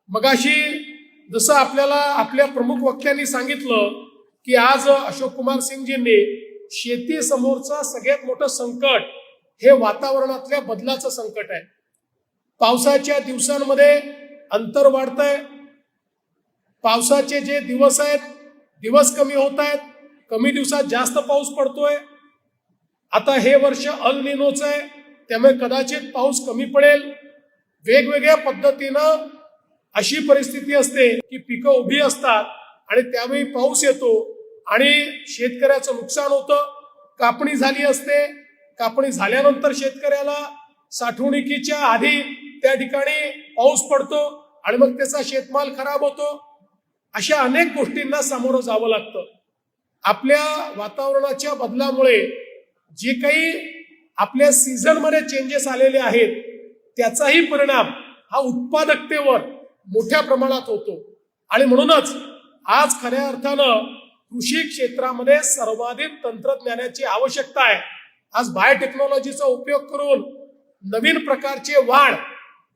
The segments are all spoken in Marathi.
मगाशी जसं आपल्याला आपल्या प्रमुख वक्त्यांनी सांगितलं की आज अशोक कुमार सिंगजींनी शेती समोरचं सगळ्यात मोठं संकट हे वातावरणातल्या बदलाचं संकट आहे। पावसाच्या दिवसांमध्ये अंतर वाढतंय, पावसाचे जे दिवस आहेत दिवस कमी होत आहेत, कमी दिवसात जास्त पाऊस पडतोय। आता हे वर्ष अल निनोचं आहे, त्यामुळे कदाचित पाऊस कमी पडेल। वेगवेगळ्या पद्धतीनं अशी परिस्थिती असते की पिकं उभी असतात आणि त्यावेळी पाऊस येतो आणि शेतकऱ्याचं नुकसान होतं। कापणी झाली असते, कापणी झाल्यानंतर शेतकऱ्याला साठवणुकीच्या आधी त्या ठिकाणी पाऊस पडतो आणि मग त्याचा शेतमाल खराब होतो। अशा अनेक गोष्टींना सामोरं जावं लागतं। आपल्या वातावरणाच्या बदलामुळे जे काही आपल्या सीझनमध्ये चेंजेस आलेले आहेत त्याचाही परिणाम हा उत्पादकतेवर मोठ्या प्रमाणात होतो आणि म्हणूनच आज खऱ्या अर्थानं कृषी क्षेत्रामध्ये सर्वाधिक तंत्रज्ञानाची आवश्यकता आहे। आज बायोटेक्नॉलॉजीचा उपयोग करून नवीन प्रकारचे वाण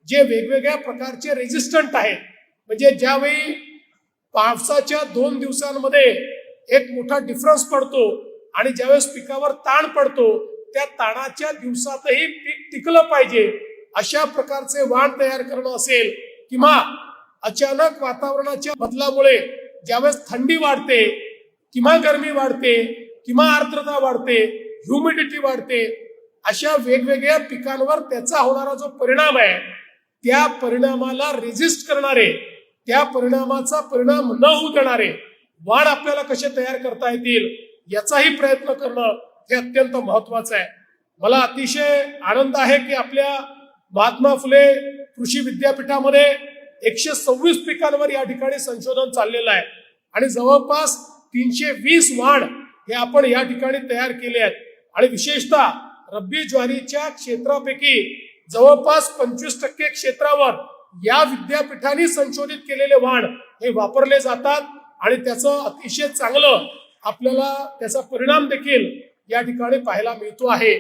जे वेगवेगळ्या प्रकारचे रेजिस्टंट आहेत, म्हणजे ज्यावेळी पावसाच्या 2 दिवसांमध्ये एक मोठा डिफरन्स पडतो आणि ज्यावेळेस पिकावर ताण पडतो त्या ताणाच्या दिवसातही पीक टिकलं पाहिजे अशा प्रकारचे वाण तयार करणं असेल, किंवा अचानक वातावरणाच्या बदलामुळे ज्यावेळेस थंडी वाढते किंवा गरमी वाढते किंवा आर्द्रता वाढते, ह्युमिडिटी वाढते, अशा वेगवेगळ्या पिकांवर त्याचा होणारा जो परिणाम आहे त्या परिणामाला रेजिस्ट करणारे, त्या परिणामाचा परिणाम न होऊ देणारे वाण आपल्याला कसे तयार करता येतील याचाही प्रयत्न करणं हे अत्यंत महत्वाचं आहे। मला अतिशय आनंद आहे की आपल्या महात्मा फुले कृषी विद्यापीठामध्ये 126 पिकांवर या ठिकाणी संशोधन चाललेलं आहे आणि जवळपास 320 वाण हे आपण या ठिकाणी तयार केले आहेत आणि विशेषतः रब्बी ज्वारीच्या क्षेत्रापैकी जवळपास 25% क्षेत्रावर या विद्यापीठाने संशोधित केलेले वाण हे वापरले जातात आणि त्याचं अतिशय चांगलं आपल्याला त्याचा परिणाम देखील या ठिकाणी पाहायला मिळतो आहे।